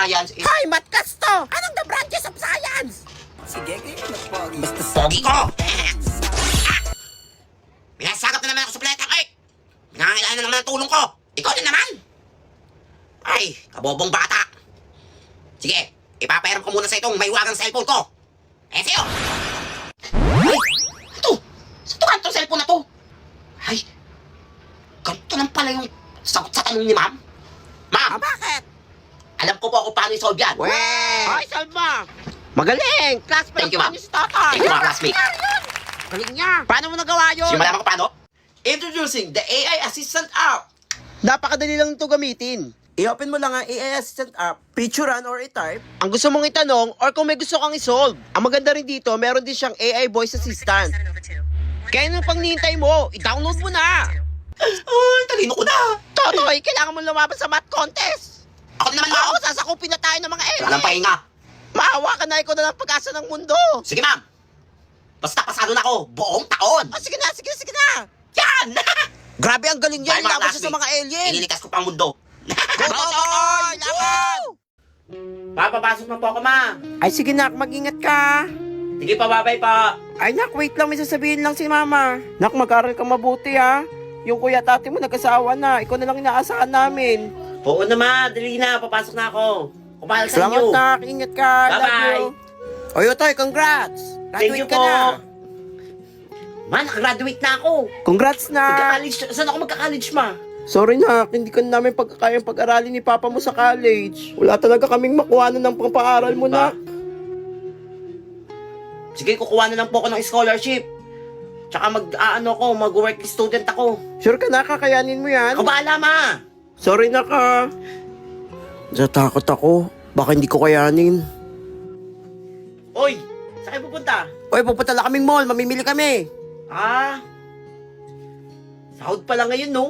science is... Hoy, matkas to! Anong the branches of science? Sige, pogi. Basta pogi ko! Minasagap na naman ako sa planeta ko eh! Minangangailangan na naman ang tulong ko! Ikaw din naman! Ay, kabobong bata! Sige, ipapairam ko muna sa itong may wagang cellphone ko! Eh, sa'yo! Ay! Ito! Saan to ka itong cellphone na to? Ay! Ganito lang pala yung sagot sa tanong ni ma'am? Ma'am! Bakit? Alam ko po kung paano i-solve yan! Hoy, Salma! Magaling! Classmate Thank you, ma'am. ni si Tatay! Thank you, mga classmate! Galing niya! Paano mo nagawa yun? Sige, malaman ko paano? Introducing the AI Assistant app. Napakadali lang ito gamitin. I-open mo lang ang AI Assistant app, picturean or i-type. Ang gusto mong itanong or kung may gusto kang isolve. Ang maganda rin dito, meron din siyang AI voice assistant. Kaya nung pang nihintay mo, i-download mo na. Ay, talino ko na! Totoy, kailangan mo lumaban sa math contest. Ako na naman, ma'am! Ako, sasakupin na tayo ng mga alien. Walang pahinga! Maawa ka na, ikaw na lang pag-asa ng mundo. Sige, ma'am! Basta pasado na ako, buong taon! Sige na, sige na. Yan! Grabe, ang galing niya. Dahil mga Laban siya sa classmates, mga alien. Ililikas ko pang mundo. Go, Totoy! Laban! Papapasok na po ako, ma. Ay, sige nak, mag-ingat ka. Sige pa, babay pa. Ay nak, wait lang, may sasabihin lang si mama. Nak, mag-aral ka mabuti ha. Yung kuya tati mo nag-asawa na, ikaw na lang inaasahan namin. Oo na, ma. Dali na. Papasok na ako. Kumahal sa Salamat inyo. nak, ingat ka. Love Bye-bye. you. Oy, Otoy, congrats. Thank you Graduate ka po. na. Ma, nakagraduate na ako. Congrats na. Magka-college. Saan ako magka-college, ma? Sorry nak, hindi ka namin pagkakayang pag-aralin ni papa mo sa college. Wala talaga kaming makuhanan ng pang-paaral mo Ba? na. Sige, kukuha na lang po ako ng scholarship. Tsaka mag-work student ako. Sure ka na, kakayanin mo yan? Ako bahala, ma. Sorry na ka. Natakot ako. Baka hindi ko kayanin. Oy, saan kayo pupunta? Oy, pupunta lang kaming mall. Mamimili kami. Ah, sahod pa lang ngayon, no?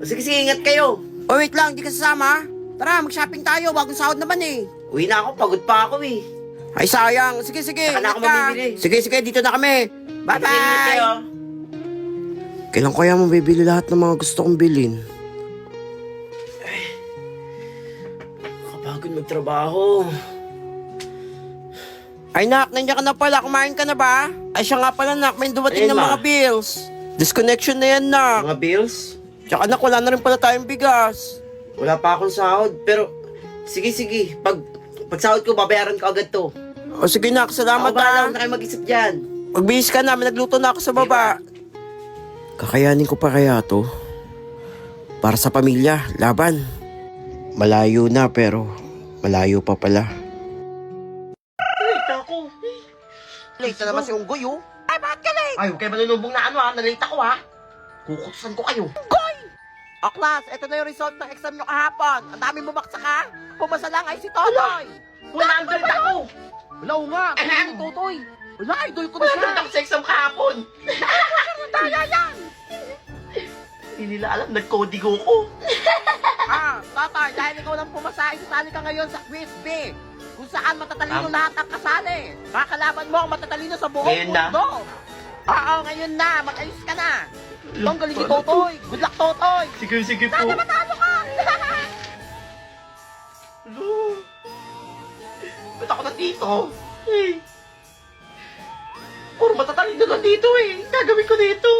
Sige, ingat kayo. Oy, wait lang. Di ka sasama. Tara, mag-shopping tayo. Bagong sahod naman eh. Uwi na ako, pagod pa ako eh. Ay, sayang. Sige. Saka na ingat ako ka. mamimili. Sige, dito na kami. Sige, ingat kayo. Bye-bye. Kailan kaya mo bibili lahat ng mga gusto kong bilhin? Kapagod magtrabaho. Ay, nak, nandiyan ka na pala. Kumain ka na ba? Ay, siya nga pala, nak. May dumating Ayun, ng ma. mga bills. Disconnection na yan, nak. Mga bills? Tsaka, nak, wala na rin pala tayong bigas. Wala pa akong sahod, pero sige. Pag sahod ko, babayaran ko agad to. O, sige, nak. Salamat, Ako bahala, ha. huwag na kayo mag-isip dyan. Magbihis ka na. May nagluto na ako sa baba. Kakayanin ko pa kaya to? Para sa pamilya, laban. Malayo na, pero malayo pa pala. Late ako. Late na naman si Unggoy, oh. Ay, bakit ka late? Ay, huwag kayo manunubong na ano ha, nalate ako ha. Kukutusan ko kayo. O, class, eto na yung result ng exam nyo kahapon. Ang dami bumaksak, ha? Pumasa lang ay si Totoy. 100 ako! Wala nga, kaya ni Totoy. Wala, idol ko na siya. 100 ako sa exam kahapon! Daya yan. Hindi nila alam, nag-codigo ko. Totoy, dahil ikaw lang pumasa, isasali ka ngayon sa quiz B. Kung saan matatalino lahat ang kasali. Kakalaban mo ang matatalino sa buong Ngayon na? mundo. Oo, ngayon na. Mag-ayos ka na. Ang galing ni Totoy. Good luck, Totoy. Sige po. Sana matalo ka. Ba't ako nandito? Puro matatalino lang dito eh. Gagawin ko dito.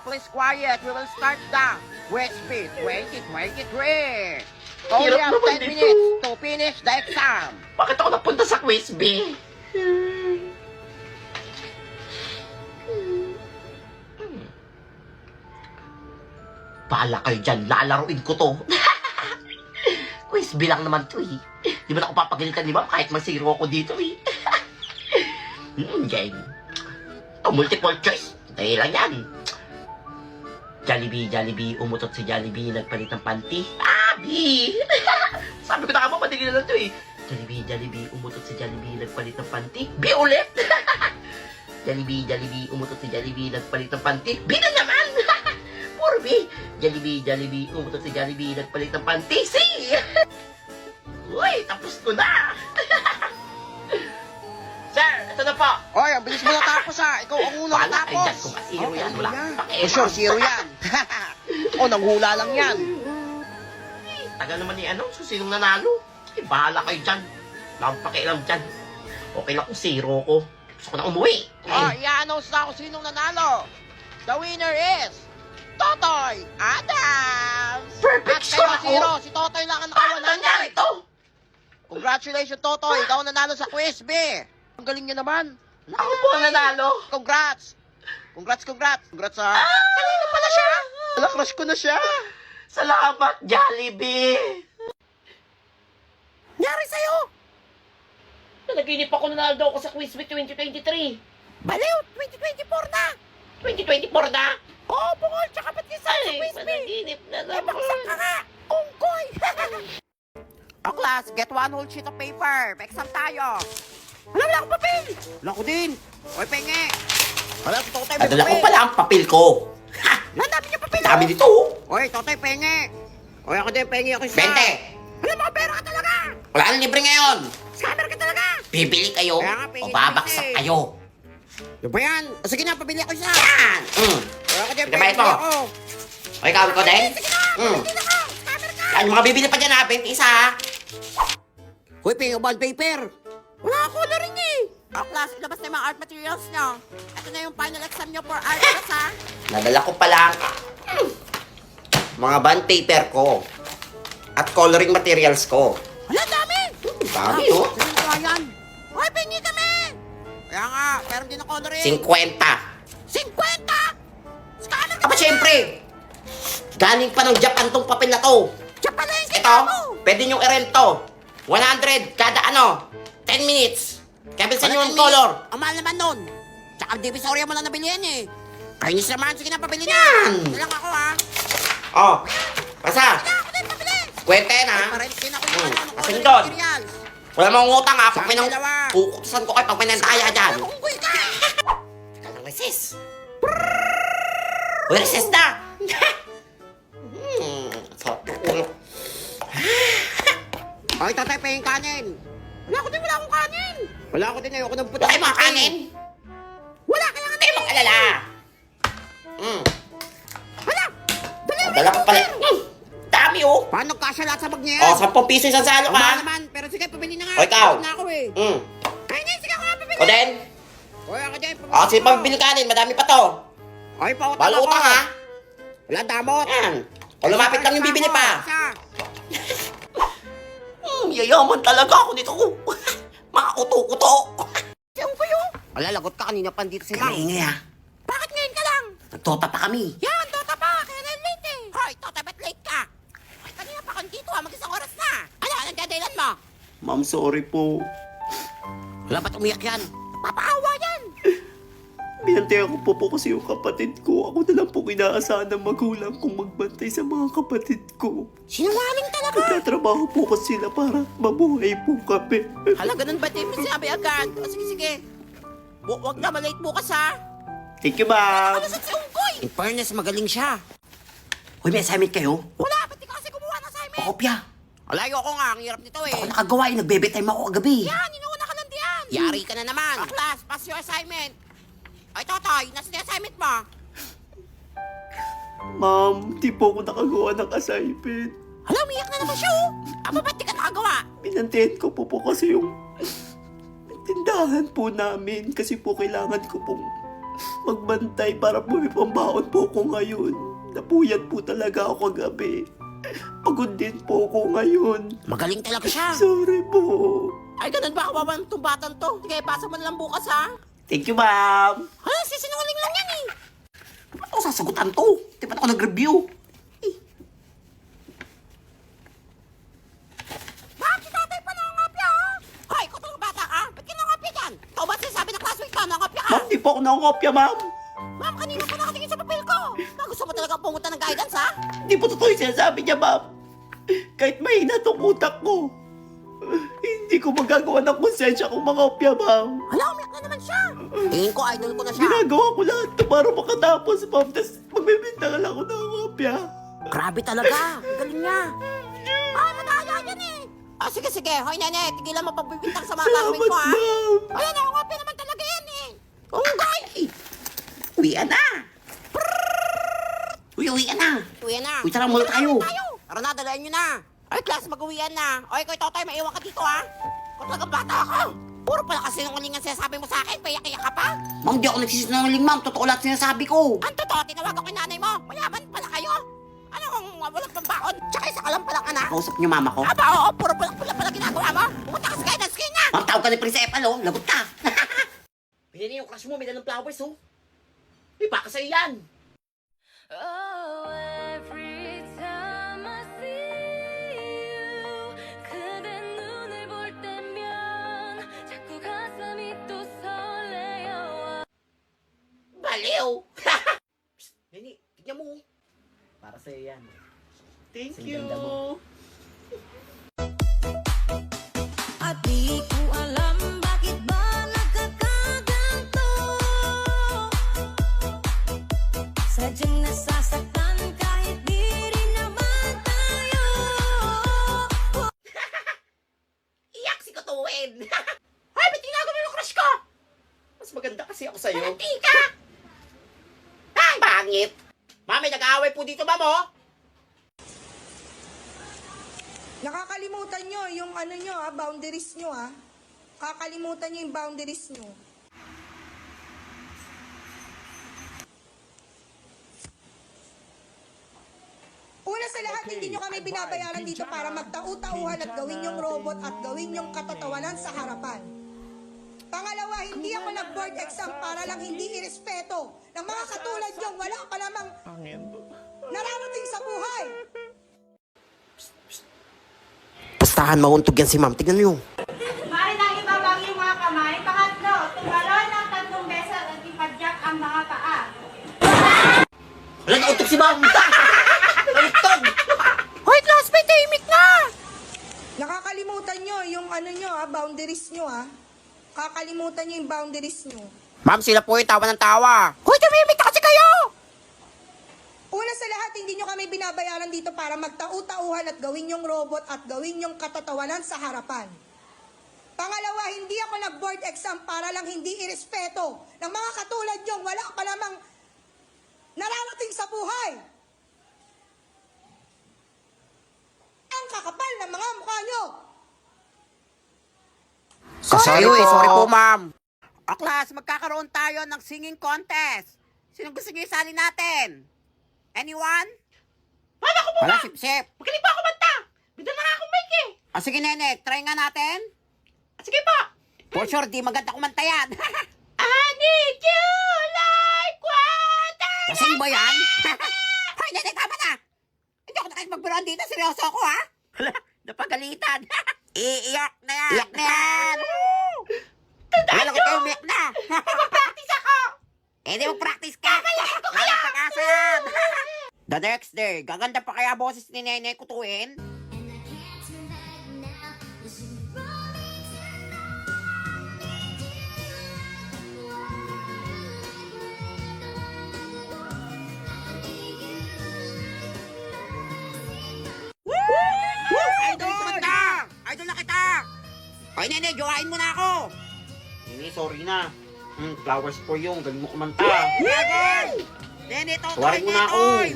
Please quiet. We will start the quiz B 2023. Only Hirap have naman 10 dito. minutes to finish the exam. Bakit ako napunta sa quiz B? Bahala kayo dyan, lalaruin ko to. Quiz B lang naman to eh. Di ba na ako papagalitan di ba? Kahit masiro ako dito eh. Game. Multiple choice. Dahil lang yan. Jollibee, umutot si Jollibee, nagpalit ng panty. Abi! Sabi ko na ka ba, patigil na lang to eh. Jollibee, umutot si Jollibee, nagpalit ng panty. B ulit! Jollibee, umutot si Jollibee, nagpalit ng panty. B na naman! Puro B! Jollibee, umutot si Jollibee, nagpalit ng panty. C! Uy, tapos ko na! Sir, ito na po. Oy, ang bilis mo natapos, ha. Ikaw ang unang Wala kayo dyan, natapos. kung masiro yan, wala kang pakialam. For sure, zero yan. O, nanghula lang yan. Tagal naman ni ano, so sinong nanalo? bahala kayo dyan. Wala akong pakialam dyan. Okay na kung zero ko. Gusto ko na umuwi. I-announce na kung sinong nanalo. The winner is Totoy Adams! Perfect At score kayo ako. zero, si Totoy lang ang Paano nakawalan. nangyari to? Congratulations, Totoy! Ikaw ang nanalo sa quiz, B! Ang galing niya naman. Ako po ang nanalo. Congrats! Congrats sa... Kanina pala siya. Wala, crush ko na siya. Salamat, Jollibee. Nangyari sa'yo? Nanaginip ako na nanalo ako sa Quiz Week 2023. Baliw, 2024 na! 2024 na. Oo, bukol, tsaka ba't isa sa Ay, quiz, B? managinip na Eh, baksak ka naman. nga! Ungkoy! O class, get one whole sheet of paper. May exam tayo. Wala akong papel. Wala ko din. Oy, penge. Wala ko Totoy, may Nadala ko papel. pala ang papel ko. Ha! Wala, dami niya papel. Dami oh. dito. Oy, Totoy, penge. Oy, ako din, penge ako isa. 20. Wala, mga pera ka talaga. Wala nang libre ngayon. Scammer ka talaga. Bibili kayo Kaya nga, o pingin babaksak kasi. kayo. Ano ba yan? O, sige na, pabili ako isa. Yan. Oy, ako din, Ito ba penge ito? ako. O ikaw ko din? Sige na, pabili ako. Scammer ka. Yan, mga bibili pa dyan ha. 20 isa ha. Hoy, penge, bond paper. Wala ako na rin eh. O, class, ilabas na yung mga art materials nyo. Ito na yung final exam nyo for art class, ha? Nadala ko pala ang mga bond paper ko at coloring materials ko. Wala, dami. Dami oh. Sino ba yan? Hoy, pingi kami! Kaya nga, meron din ang coloring. 50. 50! Scammer ka Aba syempre, galing pa ng Japan tong papel na to. Japan na yung Ito, kita mo! pwede nyong i-rent to. 100 kada 10 minutes. Kaya bilsan nyo yung color. Ang mahal naman nun. Tsaka divisoria mo lang nabili yan eh. Kainis naman, sige na, pabili na. Yan. Ito lang ako ha. Oh, basta. Sige na, ako din, pabili. Kwenta yan ha. Parent din ako yung ano, Asin coloring doon. materials. Wala mong utang ha. Pag Sa akin pinang dalawa. kukutusan ko kayo pag pinantaya dyan. Unggoy ka! Anong recess? Uy, recess na! Sarap ng ulo. Hoy, tatay, pahing kanin. Wala akong kanin. Wala ako din, ayoko ng puti. Wala kayong mga kanin. Wala, kaya nga Hindi mo alala. Wala! Dali, Dala ko pala. Dami oh. Paano kasya lahat sa bag niya Oh, yan? 10 piso isang salo Ang mahal ka. naman, pero sige, pabili na nga. O, ikaw? Pagod na ako eh. Kaya nga, sige ako nga pabili. O din. Hoy, ako dyan, pabili. O, sige pambili kanin. Madami pa to. Hoy, pautang Balo ako. utang ha. Wala, damot. Yan. O lumapit lang yung bibili pa. Isa. Yayaman talaga ako nito. Mga kuto-kuto. Siyang kayo. Wala, lagot ka kanina pa dito si Mang. Kaingay ha. Bakit ngayon ka lang? Nagtota pa kami. Yan, Tota pa. Kaya na late eh. Hoy, Tota, ba't late ka? Ay, kanina pa kang dito ha. Mag-isang oras na. Ano, anong dadailan mo? Ma'am, sorry po. Wala ba't umiyak yan? Papaawa yan. Binantayan ko po kasi yung kapatid ko. Ako na lang po inaasahan ng magulang kong magbantay sa mga kapatid ko. Sinungaling talaga. Nagtatrabaho po kasi sila para mabuhay po kami. Hala, ganun ba, Tim? Sinabi agad. O, sige, sige. Huwag na, malate bukas, ha? Thank you, ma'am. Ano sa si Unggoy? In fairness, magaling siya. Uy, may assignment kayo? Wala, ba't di ka kasi gumawa ng assignment? Pakopya. Alayo ko nga, ang hirap nito eh. Ako nakagawa eh. Nagbe-bedtime ako kagabi. Yan, inuuna ka lang diyan. Yari ka na naman. O, class, pass your assignment. Ay, Totoy, nasa yung assignment mo? Ma'am, di po ako nakagawa ng assignment. Hala, umiyak na naman siya, oh. Aba, ba't di ka nakagawa? Binantayan ko po kasi yung tindahan po namin kasi po kailangan ko pong magbantay para po may pambaon po ko ngayon. Napuyat po talaga ako kagabi. Pagod din po ako ngayon. Magaling talaga siya. Sorry po. Ay, ganun ba? Kawawa ng tumbatan to. Sige, pasa mo na lang bukas, ha? Thank you, ma'am. Hala, sisinungaling lang yan, eh. Ba't ako sasagutan to? Di ba't ako nag-review? Bakit si tatay pa nangangapya, ha? Hoy, ikaw talaga bata ka? Ba't ka nangangapya dyan? Ikaw ba sinasabi ng classmate ka, nangangapya ka? Ma'am, di po ako nakakopya, ma'am. Ma'am, kanina pa nakatingin sa papel ko. Gusto mo talaga pumunta ng guidance, ha? Di po totoo yung sinasabi niya, ma'am. Kahit mahina tong utak ko, hindi ko magagawa ng konsensya kung mangopya, ma'am. Hala, umiyak na naman siya. Tingin ko, idol ko na siya. Ginagawa ko lahat to para makatapos, ma'am. Tapos magbibinta ka lang ako ng kopya. Grabe talaga. Ang galing niya. Ah, madaya yan eh. Ah, sige, sige. Hoy, nene, tigilan mo pagbibintang sa mga Salamat, classmate ko, ha? ma'am. Ayan, nakakopya naman talaga yan eh. Unggoy! Uwian na. Uwian na. Uwi na. Uy, tara muna tayo. Tara na, dalayan nyo na. Ay, class, mag-uwian na. O, ikaw, Totoy, maiwan ka dito, ha? Kung talagang bata ako. Puro pala kasi nung ulingan sinasabi mo sa akin, payak-iyak ka pa. Ma'am, di ako nagsisinungaling, ma'am. Totoo lahat sinasabi ko. Ang totoo, tinawag ko kay nanay mo. Mayaman pala kayo. Ano kung walang pambaon? Tsaka isa ka lang palang anak. Kausap niyo mama ko. Aba, oo, puro pala ginagawa mo. Pumunta ka sa guidance kayo na. Ma'am, tawag ka ni Prinsepal, oh. Lagot ka. Pinili yung crush mo, may dalang flowers, oh. Iba ka sa'yo yan. Oh, every time I see you 그대 눈을 볼 때면 자꾸 가슴이 또 설레요 Baliw! Nini, tignan mo. Para sa'yo yan. Thank you. At di ko alam bakit ba nagkakaganto Sadyang nasasaktan kahit di rin naman tayo Iyak si Kutuwin. Hoy, ba't ginagawa mo yung crush ko? Mas maganda kasi ako sa'yo. Manati ka! Ay, pangit. Mami, nag-aaway po dito, ma'am, oh. Nakakalimutan nyo yung ano nyo boundaries nyo Kakalimutan nyo yung boundaries nyo. Una sa lahat, hindi nyo kami binabayaran dito para magtau-tauhan at gawin yung robot at gawin yung katatawanan sa harapan. Pangalawa, hindi ako nag-board exam para lang hindi irespeto ng mga katulad nyo. Wala pa namang nararating sa buhay. Bastahan mauntog yan si ma'am. Tignan niyo. Maaari nang ibabang yung mga kamay. Pangatlo, tumalon ng 3 beses at ipadyak ang mga paa. Wala na untog si ma'am. Untog. Hoy, class, may tahimik na. Nakakalimutan nyo yung ano nyo boundaries nyo Kakalimutan nyo yung boundaries nyo. Ma'am, sila po yung tawa ng tawa. Hoy, tumimik na kasi kayo. Una sa lahat, hindi nyo kami binabayaran dito para magtau-tauhan at gawin yung robot at gawin yung katatawanan sa harapan. Pangalawa, hindi ako nag-board exam para lang hindi irespeto ng mga katulad nyo. Wala pa namang nararating sa buhay. Ang kakapal ng mga mukha nyo. Sorry po, ma'am. O, class, magkakaroon tayo ng singing contest. Sino gusto niyo isali natin? Anyone? Wala ko po Wala, ba? sip-sip. Magaling pa ako banta. Bida na nga akong mic, eh. Sige, Nenek, try nga natin. Sige pa. For sure, di maganda kumanta yan. I need you like water. Lasing ba yan? Hoy, Nenek, tama na. Hindi ako nakikipagbiruan dito. Seryoso ako, ha? Hala, napagalitan. Iiyak na yan. Iyak na yan. Wala ko tayo, umiyak na. Practice ako. Eh, di mag-practice ka. Wala pag-asa yan. The next day, gaganda pa kaya boses ni Nene Kutuin? Idol kumanta! Idol na kita! Hoy, Nene, jowain mo na ako! Nini, sorry na. Flowers for you. Galing mo kumanta. Idol! Nene, Totoy, Tawarin mo na ako. Netoy!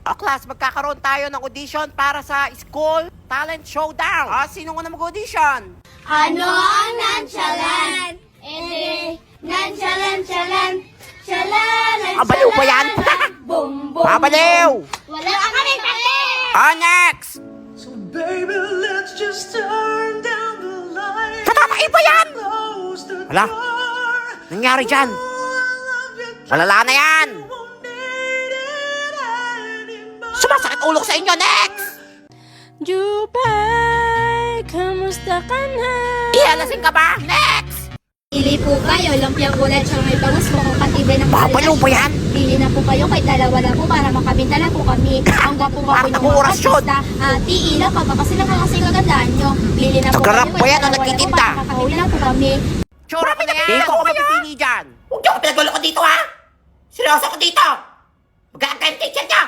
O, class, magkakaroon tayo ng audition para sa School Talent Showdown. Sino nga na mag-audition? Ano ang nonchalant? Nonchalant, chalant, chalant. Baliw ba yan? Bum, bum, Babaliw! Wala ka kami pati! Next! So baby, let's just turn down the light. Tatapay ba yan? Close the Hala, door. nangyari dyan? Oh, I love you. Malala na yan! Won't need it anymore. Sumasakit ulo ko sa inyo, next! Jupay, kamusta ka na? Ihalasing ka ba? Next! Pili po kayo, lumpiang ulat siyang may bangus po kung katibay ng Babaliw ba yan? Pili na po kayo, kay dalawa na po para makabinta na po kami. Ang gwapo-gwapo Bakit nyo mga oras yun? artista. Tiila ka ba kasi nakakasing kagandaan nyo. Pili na po Tagarap kayo, ba yan o kay dalawa na po nagtitinda? para makabinta na po kami. Tsura ko na yan! Hindi ko mapipili dyan! Huwag niyo ako pinagulo ko dito, ha? Seryoso ko dito. Magkakain teacher niya.